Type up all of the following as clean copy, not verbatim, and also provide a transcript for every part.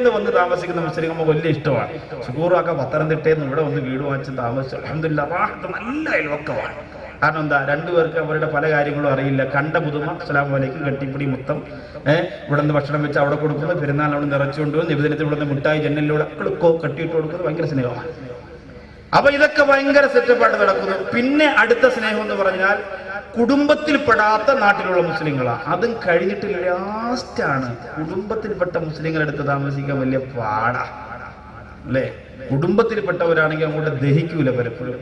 നിന്ന് വന്ന് താമസിക്കുന്ന മുസ്ലിം നമുക്ക് വലിയ ഇഷ്ടമാണ്. ഷുക്കൂറൊക്കെ പത്തനംതിട്ടയിൽ നിന്ന് ഇവിടെ വന്ന് വീട് വാങ്ങിച്ച് താമസിച്ചു. അൽഹംദുലില്ലാഹ് നല്ല അയൽവക്കമാണ്. കാരണം എന്താ, രണ്ടുപേർക്ക് അവരുടെ പല കാര്യങ്ങളും അറിയില്ല. കണ്ട പുതുമ അസ്സലാമു അലൈക്കും കെട്ടിപ്പിടി മുത്തം, ഇവിടെ നിന്ന് ഭക്ഷണം വെച്ച് അവിടെ കൊടുക്കുന്നത്, പെരുന്നാൾ അവിടെ നിറച്ചുകൊണ്ട് പോകും, നിബിധനത്തിൽ ഇവിടെ നിന്ന് മിഠായി ജനലിലൂടെ കെട്ടിയിട്ട് കൊടുക്കുന്നത് ഭയങ്കര സ്നേഹമാണ്. അപ്പൊ ഇതൊക്കെ ഭയങ്കര സെറ്റപ്പായിട്ട് നടക്കുന്നു. പിന്നെ അടുത്ത സ്നേഹം എന്ന് പറഞ്ഞാൽ കുടുംബത്തിൽപ്പെടാത്ത നാട്ടിലുള്ള മുസ്ലിങ്ങളാണ്. അതും കഴിഞ്ഞിട്ട് ലാസ്റ്റാണ് കുടുംബത്തിൽപ്പെട്ട മുസ്ലിങ്ങളെടുത്ത് താമസിക്കാൻ വലിയ പാടാ അല്ലേ. കുടുംബത്തിൽപ്പെട്ടവരാണെങ്കിൽ അങ്ങോട്ട് ദഹിക്കൂല പലപ്പോഴും.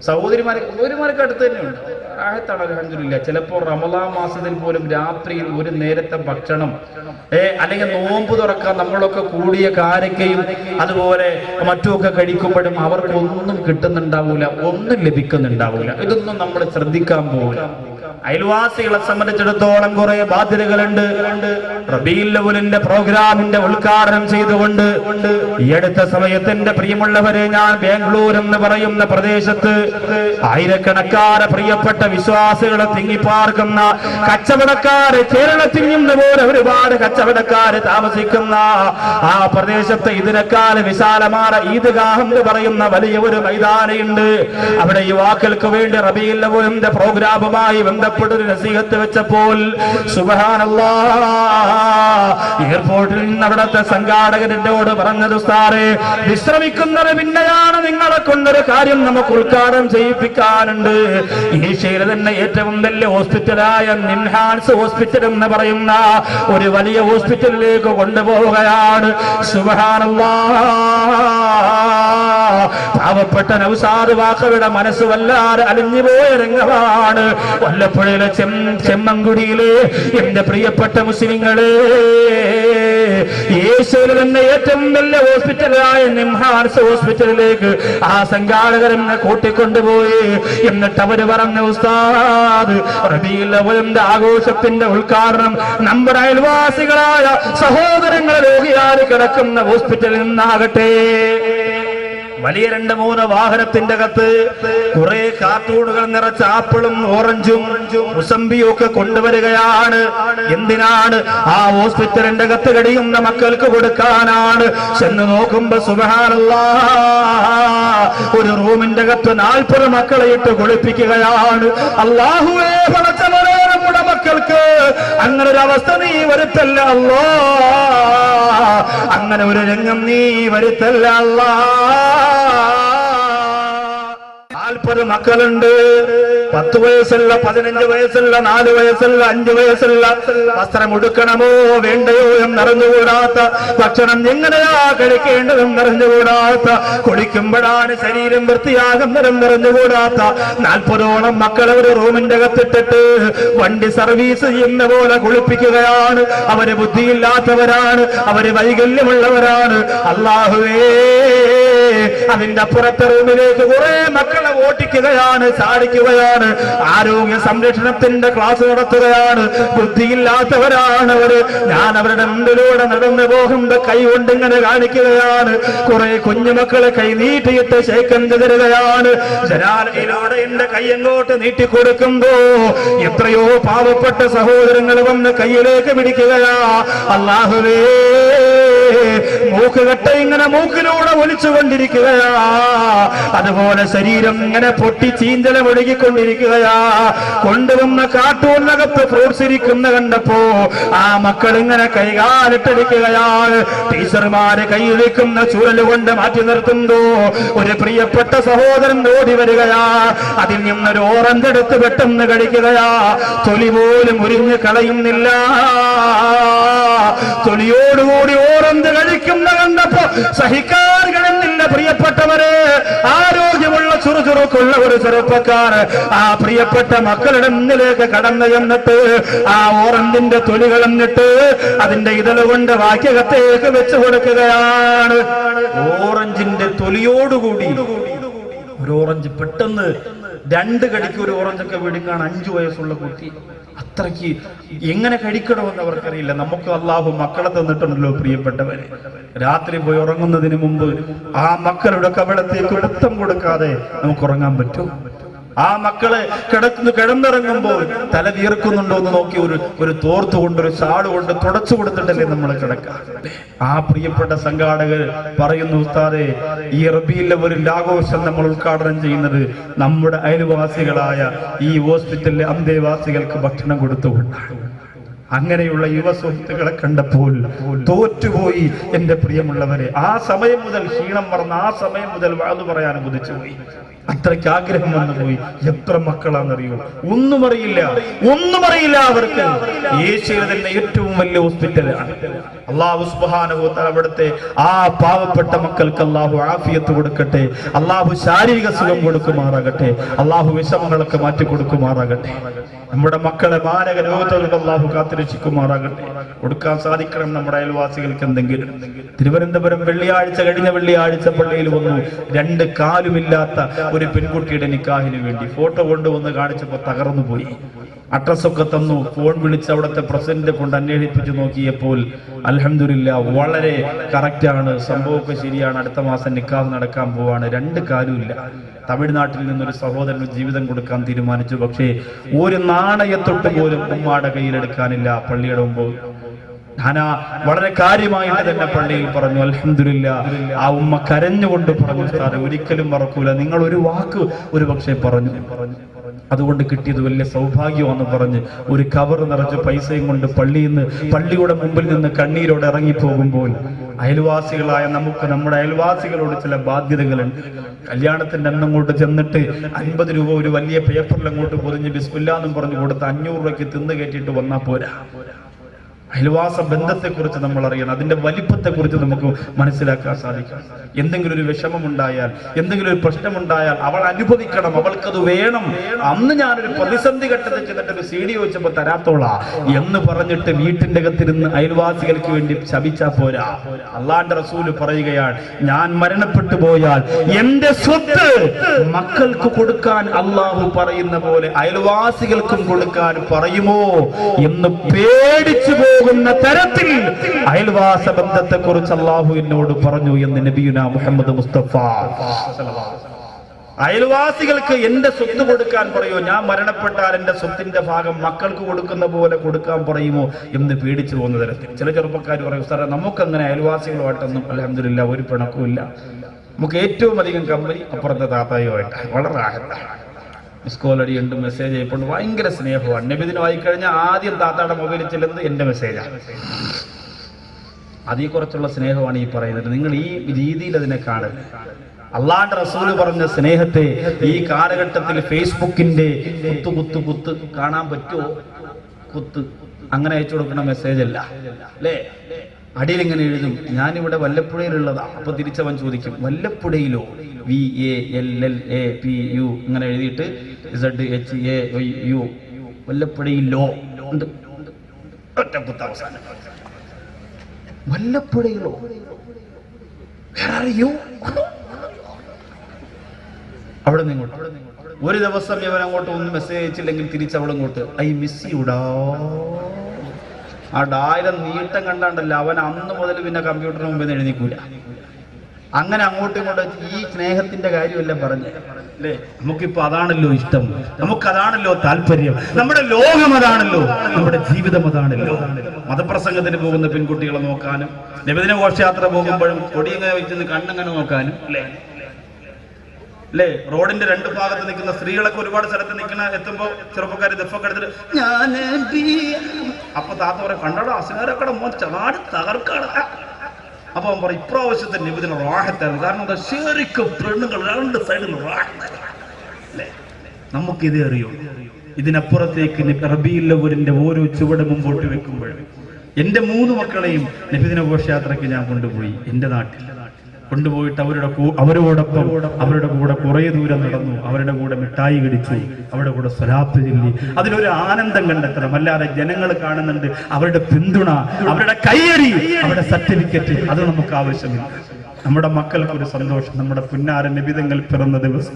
സഹോദരിമാരൊക്കെ അടുത്ത് തന്നെയുണ്ട്, ആഹത്താണ് അൽഹംദുലില്ലാ. ചിലപ്പോൾ റമളാൻ മാസത്തിൽ പോലും രാത്രിയിൽ ഒരു നേരത്തെ ഭക്ഷണം അല്ലെങ്കിൽ നോമ്പ് തുറക്കാൻ നമ്മളൊക്കെ കൂടിയ കാരക്കയും അതുപോലെ മറ്റുമൊക്കെ കഴിക്കുമ്പോഴും അവർക്കൊന്നും കിട്ടുന്നുണ്ടാവൂല, ഒന്നും ലഭിക്കുന്നുണ്ടാവൂല. ഇതൊന്നും നമ്മൾ ശ്രദ്ധിക്കാൻ പോകില്ല. അയൽവാസികളെ സംബന്ധിച്ചിടത്തോളം കുറെ ബാധ്യതകളുണ്ട്. റബീഉൽ അവ്വലിന്റെ പ്രോഗ്രാമിന്റെ ഉദ്ഘാടനം ചെയ്തുകൊണ്ട് ഈ അടുത്ത സമയത്തിന്റെ പ്രിയമുള്ളവരെ, ഞാൻ ബാംഗ്ലൂർ എന്ന് പറയുന്ന പ്രദേശത്ത് ആയിരക്കണക്കാരെ പ്രിയപ്പെട്ട വിശ്വാസികളെ തിങ്ങിപ്പാർക്കുന്ന കച്ചവടക്കാര്, കേരളത്തിൽ നിന്ന് പോലെ ഒരുപാട് കച്ചവടക്കാര് താമസിക്കുന്ന ആ പ്രദേശത്ത് ഇതിനേക്കാൾ വിശാലമായ ഈദ്ഗാഹ് എന്ന് പറയുന്ന വലിയ ഒരു മൈതാനമുണ്ട്. അവിടെ യുവാക്കൾക്ക് വേണ്ടി റബീഉൽ അവ്വലിന്റെ പ്രോഗ്രാമുമായി ബന്ധപ്പെട്ടൊരു നസീഹത്ത് വെച്ചപ്പോൾ സുബ്ഹാനല്ലാഹ്, എയർപോർട്ടിൽ നിന്ന് അവിടുത്തെ സംഘാടകരോട് പറഞ്ഞത്, ഉസ്താദേ വിശ്രമിക്കുന്നത് പിന്നെയാണ്, നിങ്ങളെ കൊണ്ടൊരു കാര്യം നമുക്ക് ഉദ്ഘാടനം ചെയ്യിപ്പിക്കാനുണ്ട്. ഏഷ്യയിലെ തന്നെ ഏറ്റവും വലിയ ഹോസ്പിറ്റലായ നിംഹാൻസ് ഹോസ്പിറ്റൽ എന്ന് പറയുന്ന ഒരു വലിയ ഹോസ്പിറ്റലിലേക്ക് കൊണ്ടുപോവുകയാണ്. സുബ്ഹാനല്ലാഹ്, പാവപ്പെട്ട നൗസാദ് വാക്കയുടെ മനസ്സ് വല്ലാതെ അലിഞ്ഞുപോയ രംഗമാണ്. വല്ലപ്പുഴയിലെ ചെമ്മൻകുടിയിലെ എന്റെ പ്രിയപ്പെട്ട മുസ്ലിങ്ങളെ, ഏഷ്യയിലെ തന്നെ ഏറ്റവും വലിയ ഹോസ്പിറ്റലായ നിംഹാൻസ് ഹോസ്പിറ്റലിലേക്ക് ആ സംഘാടകരെന്നെ കൂട്ടിക്കൊണ്ടുപോയി. എന്നിട്ട് അവര് പറഞ്ഞ, ഉസ്താദ് റബീഉൽ അവ്വലിന്റെ ആഘോഷത്തിന്റെ ഉദ്ഘാടനം നമ്മുടെ അയൽവാസികളായ സഹോദരങ്ങൾ രോഗിയായി കിടക്കുന്ന ഹോസ്പിറ്റലിൽ നിന്നാകട്ടെ. വലിയ 2-3 വാഹനത്തിന്റെ അകത്ത് കുറെ കാർട്ടൂണുകൾ നിറച്ച ആപ്പിളും ഓറഞ്ചും മുസമ്പിയും ഒക്കെ കൊണ്ടുവരികയാണ്. എന്തിനാണ്? ആ ഹോസ്പിറ്റലിന്റെ അകത്ത് കഴിയുന്ന മക്കൾക്ക് കൊടുക്കാനാണ്. ചെന്ന് നോക്കുമ്പോ സുബ്ഹാനല്ലാഹ്, ഒരു റൂമിന്റെ അകത്ത് 40 മക്കളെ ഇട്ട് കുളിപ്പിക്കുകയാണ്. അല്ലാഹുവേ, പടച്ചവനേ, നമ്മുടെ മക്കൾക്ക് അങ്ങനെ ഒരു അവസ്ഥ നീ വരുത്തല്ല അല്ലാ, അങ്ങനെ ഒരു രംഗം നീ വരുത്തല്ല അല്ലാ. 40 മക്കളുണ്ട്. 10 വയസ്സുള്ള, 15 വയസ്സുള്ള, 4 വയസ്സുള്ള, 5 വയസ്സുള്ള. വസ്ത്രം ഉടുക്കണമോ വേണ്ടയോ എന്നറിഞ്ഞുകൂടാത്ത, ഭക്ഷണം എങ്ങനെയാ കഴിക്കേണ്ടതെന്നറിഞ്ഞുകൂടാത്ത, കുളിക്കുമ്പോഴാണ് ശരീരം വൃത്തിയാകുന്നതെന്നറിഞ്ഞുകൂടാത്ത 40ഓളം മക്കളെ ഒരു റൂമിന്റെ അകത്തിട്ടിട്ട് വണ്ടി സർവീസ് ചെയ്യുന്ന പോലെ കുളിപ്പിക്കുകയാണ്. അവര് ബുദ്ധിയില്ലാത്തവരാണ്, അവര് വൈകല്യമുള്ളവരാണ്. അല്ലാഹുവേ, അതിന്റെ അപ്പുറത്തെ റൂമിലേക്ക് കുറെ മക്കളെ ഓട്ടിക്കുകയാണ്, ചാടിക്കുകയാണ്. ആരോഗ്യ സംരക്ഷണത്തിന്റെ ക്ലാസ് നടത്തുകയാണ്. ബുദ്ധിയില്ലാത്തവരാണ് അവര്. ഞാൻ അവരുടെ മുന്നിലൂടെ നടന്നു പോകുമ്പോ കൈ കൊണ്ട് ഇങ്ങനെ കാണിക്കുകയാണ്. കുറെ കുഞ്ഞുമക്കളെ കൈ നീട്ടിയിട്ട് ശേഖം തരുകയാണ്. ജനാലയിലൂടെ എന്റെ കൈ അങ്ങോട്ട് നീട്ടിക്കൊടുക്കുമ്പോ എത്രയോ പാവപ്പെട്ട സഹോദരങ്ങൾ വന്ന് കയ്യിലേക്ക് പിടിക്കുകയാ. അല്ലാഹുവേ, മൂക്കുകട്ട ഇങ്ങനെ മൂക്കിലൂടെ ഒലിച്ചുകൊണ്ടിരിക്കുകയാ. അതുപോലെ ശരീരം ഇങ്ങനെ പൊട്ടി ചീന്തലം ഒഴുകിക്കൊണ്ടിരിക്കുകയാ. കൊണ്ടുവന്ന കാർട്ടൂണിനകത്ത് ഫ്രൂട്ട്സ് ഇരിക്കുന്ന കണ്ടപ്പോ ആ മക്കൾ ഇങ്ങനെ കൈകാലിട്ടടിക്കുകയാണ്. ടീച്ചർമാര് കൈയിടിക്കുന്ന ചൂരല് കൊണ്ട് മാറ്റി നിർത്തുന്നു. ഒരു പ്രിയപ്പെട്ട സഹോദരൻ ഓടി വരികയാ. അതിൽ നിന്നൊരു ഓറഞ്ച് എടുത്ത് പെട്ടെന്ന് കഴിക്കുകയാ. തൊലി പോലും ഉരിഞ്ഞ് കളയുന്നില്ല. തൊലിയോടുകൂടി ഓറഞ്ച് കഴിക്കുന്ന കണ്ടപ്പോ സഹിക്കാൻ കഴിയുന്നില്ല. പ്രിയപ്പെട്ടവരെ, ആരോഗ്യമുള്ള ചുറുചുറുക്കുള്ള ഒരു ചെറുപ്പക്കാർ ആ പ്രിയപ്പെട്ട മക്കളുടെ മുന്നിലേക്ക് കടന്നു ചെന്നിട്ട് ആ ഓറഞ്ചിന്റെ തൊലി കളഞ്ഞിട്ട് അതിന്റെ ഇതളുകൊണ്ട് വാക്യകത്തേക്ക് വെച്ചു കൊടുക്കുകയാണ്. ഓറഞ്ചിന്റെ തൊലിയോടുകൂടി ഒരു ഓറഞ്ച് പെട്ടെന്ന് 2 കടിക്ക് ഒരു ഓറഞ്ചൊക്കെ വിടുങ്ങാണ് 5 വയസ്സുള്ള കുട്ടി. അത്രയ്ക്ക് എങ്ങനെ കഴിക്കണമെന്ന് അവർക്കറിയില്ല. നമുക്ക് അല്ലാഹു മക്കളെ തന്നിട്ടുണ്ടല്ലോ പ്രിയപ്പെട്ടവരെ. രാത്രി പോയി ഉറങ്ങുന്നതിന് മുമ്പ് ആ മക്കളുടെ കവളത്തേക്ക് മുത്തം കൊടുക്കാതെ നമുക്ക് ഉറങ്ങാൻ പറ്റും? ആ മക്കള് കിടന്നിറങ്ങുമ്പോൾ തല വീർക്കുന്നുണ്ടോ എന്ന് നോക്കി ഒരു തോർത്ത് കൊണ്ട് ഒരു ഷാള് കൊണ്ട് തുടച്ചു കൊടുത്തിട്ടല്ലേ നമ്മൾ കിടക്കുക. ആ പ്രിയപ്പെട്ട സംഘാടകർ പറയുന്നു, ഉസ്താദേ, ഈ റബീഉൽ അവ്വലിന്റെ ആഘോഷം നമ്മൾ ഉദ്ഘാടനം ചെയ്യുന്നത് നമ്മുടെ അയൽവാസികളായ ഈ ഹോസ്പിറ്റലിലെ അന്തേവാസികൾക്ക് ഭക്ഷണം കൊടുത്തുകൊണ്ടാണ്. അങ്ങനെയുള്ള യുവ സുഹൃത്തുക്കളെ കണ്ടപ്പോൾ തോറ്റുപോയി എന്റെ പ്രിയമുള്ളവരെ. ആ സമയം മുതൽ ക്ഷീണം മറന്ന് ആ സമയം മുതൽ വാതു പറയാൻ കുതിച്ചുപോയി. അത്രയ്ക്ക് ആഗ്രഹം വന്നുപോയി. എത്ര മക്കളാണെന്നറിയോ? ഒന്നും അറിയില്ല അവർക്ക്. ഏഷ്യയിലെ തന്നെ ഏറ്റവും വലിയ ഹോസ്പിറ്റലാണ്. അല്ലാഹു സുബ്ഹാനഹു വ തആല അവിടുത്തെ ആ പാവപ്പെട്ട മക്കൾക്ക് അല്ലാഹു ആഫിയത്ത് കൊടുക്കട്ടെ, അല്ലാഹു ശാരീരിക സുഖം കൊടുക്കുമാറാകട്ടെ, അല്ലാഹു വിഷമങ്ങളൊക്കെ മാറ്റി കൊടുക്കുമാറാകട്ടെ. നമ്മുടെ മക്കളെ മാരക രോഗത്തോട് അല്ലാഹു കാത്തുരക്ഷിക്കുമാറാകട്ടെ. കൊടുക്കാൻ സാധിക്കണം നമ്മുടെ അയൽവാസികൾക്ക് എന്തെങ്കിലും. തിരുവനന്തപുരം കഴിഞ്ഞ വെള്ളിയാഴ്ച പള്ളിയിൽ വന്നു 2 കാലുമില്ലാത്ത ഒരു പെൺകുട്ടിയുടെ നിക്കാഹിന് വേണ്ടി ഫോട്ടോ കൊണ്ടുവന്ന് കാണിച്ചപ്പോൾ തകർന്നു പോയി. അഡ്രസ്സൊക്കെ തന്നു. ഫോൺ വിളിച്ച് അവിടുത്തെ പ്രസിഡന്റ് കൊണ്ട് അന്വേഷിപ്പിച്ചു നോക്കിയപ്പോൾ അൽഹംദുലില്ലാ വളരെ കറക്റ്റാണ്, സംഭവമൊക്കെ ശരിയാണ്. അടുത്ത മാസം നിക്കാഹ് നടക്കാൻ പോവാണ്. 2 കാലുമില്ല. തമിഴ്നാട്ടിൽ നിന്നൊരു സഹോദരന് ജീവിതം കൊടുക്കാൻ തീരുമാനിച്ചു. പക്ഷേ ഒരു നാണയത്തൊട്ട് പോലും ഉമ്മാടെ കയ്യിലെടുക്കാനില്ല. പള്ളിയുടെ മുമ്പ് ഞാനാ വളരെ കാര്യമായിട്ട് തന്നെ പള്ളിയിൽ പറഞ്ഞു, അൽഹംദുലില്ലാ. ആ ഉമ്മ കരഞ്ഞുകൊണ്ട് പറഞ്ഞു, സാറേ ഒരിക്കലും മറക്കൂല, നിങ്ങൾ ഒരു വാക്ക് ഒരു പക്ഷേ പറഞ്ഞു, അതുകൊണ്ട് കിട്ടിയത് വലിയ സൗഭാഗ്യമാണെന്ന് പറഞ്ഞ് ഒരു കവർ നിറച്ച് പൈസയും കൊണ്ട് പള്ളിയുടെ മുമ്പിൽ നിന്ന് കണ്ണീരോടെ ഇറങ്ങിപ്പോകുമ്പോൾ അയൽവാസികളായ നമുക്ക് നമ്മുടെ അയൽവാസികളോട് ചില ബാധ്യതകളുണ്ട്. കല്യാണത്തിന്റെ അന്നങ്ങോട്ട് ചെന്നിട്ട് 50 രൂപ ഒരു വലിയ പേപ്പറിൽ അങ്ങോട്ട് പൊതിഞ്ഞ് ബിസ്മില്ലാ എന്നും പറഞ്ഞു കൊടുത്ത് 500 രൂപയ്ക്ക് തിന്ന് കയറ്റിയിട്ട് വന്നാൽ പോരാ. അയൽവാസ ബന്ധത്തെക്കുറിച്ച് നമ്മൾ അറിയണം. അതിന്റെ വലിപ്പത്തെക്കുറിച്ച് നമുക്ക് മനസ്സിലാക്കാൻ സാധിക്കും. എന്തെങ്കിലും ഒരു വിഷമമുണ്ടായാൽ, എന്തെങ്കിലും ഒരു പ്രശ്നമുണ്ടായാൽ അവൾ അനുഭവിക്കണം, അവൾക്കത് വേണം. അന്ന് ഞാനൊരു പ്രതിസന്ധി ഘട്ടത്തിൽ ചെന്നിട്ട് ഒരു CD വെച്ചപ്പോ തരാത്തോളാ എന്ന് പറഞ്ഞിട്ട് വീട്ടിന്റെ അകത്തിരുന്ന് അയൽവാസികൾക്ക് വേണ്ടി ശപിച്ചാ പോരാ. അള്ളാന്റെ റസൂല് പറയുകയാണ്, ഞാൻ മരണപ്പെട്ടു പോയാൽ എന്റെ സ്വത്ത് മക്കൾക്ക് കൊടുക്കാൻ അള്ളാഹു പറയുന്ന പോലെ അയൽവാസികൾക്കും കൊടുക്കാൻ പറയുമോ എന്ന് പേടിച്ചു തരത്തിൽ അയൽവാസ ബന്ധത്തെ കുറിച്ച് അല്ലാഹു എന്നോട് പറഞ്ഞു എന്ന് നബിയുനാ മുഹമ്മദ് മുസ്തഫ. അയൽവാസികൾക്ക് എന്റെ സ്വത്ത് കൊടുക്കാൻ പറയുമോ? ഞാൻ മരണപ്പെട്ടാൽ എന്റെ സ്വത്തിന്റെ ഭാഗം മക്കൾക്ക് കൊടുക്കുന്ന പോലെ കൊടുക്കാൻ പറയുമോ എന്ന് പേടിച്ചു പോകുന്ന തരത്തിൽ. ചില ചെറുപ്പക്കാർ പറയും, സാറേ നമുക്കങ്ങനെ അയൽവാസികളുമായിട്ടൊന്നും അൽഹംദുലില്ലാ ഒരു പിണക്കുമില്ല, നമുക്ക് ഏറ്റവും അധികം കമ്പനി അപ്പുറത്തെ താത്തായുമായിട്ട് വളരെ ആഹത്താണ്. മിസ്കോളടി ഉണ്ട്, മെസ്സേജ് ചെയ്യപ്പോൾ ഭയങ്കര സ്നേഹമാണ്. നബിദിനം വായിക്കഴിഞ്ഞാൽ ആദ്യം താത്താടെ മൊബൈലിൽ ചെല്ലുന്നത് എന്റെ മെസ്സേജാണ്. അതേ കുറിച്ചുള്ള സ്നേഹമാണ് ഈ പറയുന്നത്. നിങ്ങൾ ഈ രീതിയിൽ അതിനെ കാണരുത്. അള്ളാന്റെ റസൂല് പറഞ്ഞ സ്നേഹത്തെ ഈ കാലഘട്ടത്തിൽ ഫേസ്ബുക്കിന്റെ കുത്ത് കാണാൻ പറ്റുമോ? കുത്ത് അങ്ങനെ അയച്ചു കൊടുക്കുന്ന മെസ്സേജ് അല്ല അല്ലേ? അടിയിൽ ഇങ്ങനെ എഴുതും, ഞാനിവിടെ വല്ലപ്പുഴയിലുള്ളതാ. അപ്പൊ തിരിച്ചവൻ ചോദിക്കും, വല്ലപ്പുഴയിലോ? VALLAPU ഇങ്ങനെ എഴുതിയിട്ട് ZHAU വല്ലപ്പുഴയിലോ ഉണ്ട്. ഒറ്റ കുത്ത് അവസാനം. വല്ലപ്പുഴയിലോ? അവിടെ നിങ്ങോട്ട് ഒരു ദിവസം ഇവൻ അങ്ങോട്ട് ഒന്നും മെസ്സേജ് അയച്ചില്ലെങ്കിൽ തിരിച്ചവളങ്ങോട്ട് ഐ മിസ് യുടാ. ആ 1000 നീട്ടം കണ്ടാണ്ടല്ല അവൻ അന്ന് മുതൽ പിന്നെ കമ്പ്യൂട്ടറിന് മുമ്പ് എഴുതിക്കൂല. അങ്ങനെ അങ്ങോട്ടും ഇങ്ങോട്ടും ഈ സ്നേഹത്തിന്റെ കാര്യമല്ല പറഞ്ഞ് അല്ലേ? നമുക്കിപ്പോ അതാണല്ലോ ഇഷ്ടം, നമുക്കതാണല്ലോ താല്പര്യം, നമ്മുടെ ലോകം അതാണല്ലോ, നമ്മുടെ ജീവിതം അതാണല്ലോ. മതപ്രസംഗത്തിന് പോകുന്ന പെൺകുട്ടികളെ നോക്കാനും, നബിദിന ഘോഷയാത്ര പോകുമ്പോഴും കൊടി ഇങ്ങനെ വെച്ച് കണ്ണങ്ങനെ നോക്കാനും അല്ലേ? റോഡിന്റെ 2 ഭാഗത്ത് നിൽക്കുന്ന സ്ത്രീകളൊക്കെ ഒരുപാട് സ്ഥലത്ത് എത്തുമ്പോ ചെറുപ്പക്കാർ ദഫൊക്കെ എടുത്തിട്ട് ഞാൻ അപ്പൊ താത്ത പറയാം, കണ്ടോടാ അസുഖാരൊക്കെ മോൻ ചാടി തകർക്കാട. അപ്പൊ അവൻ പറയും, ഇപ്രാവശ്യത്തെ നബിദിന റാഹത്താണ്. കാരണം എന്താ? ശരിക്കും പെണ്ണുങ്ങൾ 2 സൈഡിൽ റാഹത്തല്ലേ? നമുക്കിതേ അറിയൂ. ഇതിനപ്പുറത്തേക്ക് റബീഉൽ അവ്വലിന്റെ ഓരോ ചുവട് മുമ്പോട്ട് വെക്കുമ്പോഴും എന്റെ 3 മക്കളെയും നബിദിന ഘോഷയാത്രയ്ക്ക് ഞാൻ കൊണ്ടുപോയി. എന്റെ നാട്ടിൽ കൊണ്ടുപോയിട്ട് അവരോടൊപ്പം അവരുടെ കൂടെ കുറെ ദൂരം നടന്നു, അവരുടെ കൂടെ മിഠായി കടിച്ചു, അവരുടെ കൂടെ സ്വലാത്ത് ചൊല്ലി. അതിലൊരു ആനന്ദം കണ്ടെത്തണം. അല്ലാതെ ജനങ്ങൾ കാണുന്നുണ്ട് അവരുടെ പിന്തുണ, അവരുടെ കയ്യടി, അവരുടെ സർട്ടിഫിക്കറ്റ്, അത് നമുക്ക് ആവശ്യമില്ല. നമ്മുടെ മക്കൾക്ക് ഒരു സന്തോഷം, നമ്മുടെ പുന്നാര നബിതങ്ങൾ പിറന്ന ദിവസം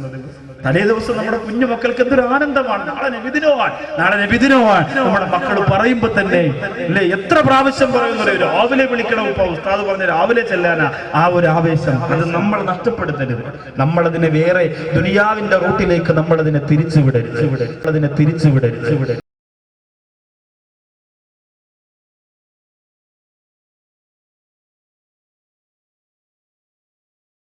തലേ ദിവസം നമ്മുടെ കുഞ്ഞു മക്കൾക്ക് എന്തൊരു ആനന്ദമാണ്, നാളെ നബിദിനമാണ് നമ്മുടെ മക്കൾ പറയുമ്പോ തന്നെ അല്ലേ, എത്ര പ്രാവശ്യം പറയുന്നത്, രാവിലെ വിളിക്കണം, ഇപ്പൊ ഉസ്താദ് പറഞ്ഞ രാവിലെ ചെല്ലാനാ, ആ ഒരു ആവേശം അത് നമ്മൾ നഷ്ടപ്പെടുത്തരുത്. നമ്മളതിനെ വേറെ ദുനിയാവിന്റെ റൂട്ടിലേക്ക് നമ്മളതിനെ തിരിച്ചുവിടരുത്.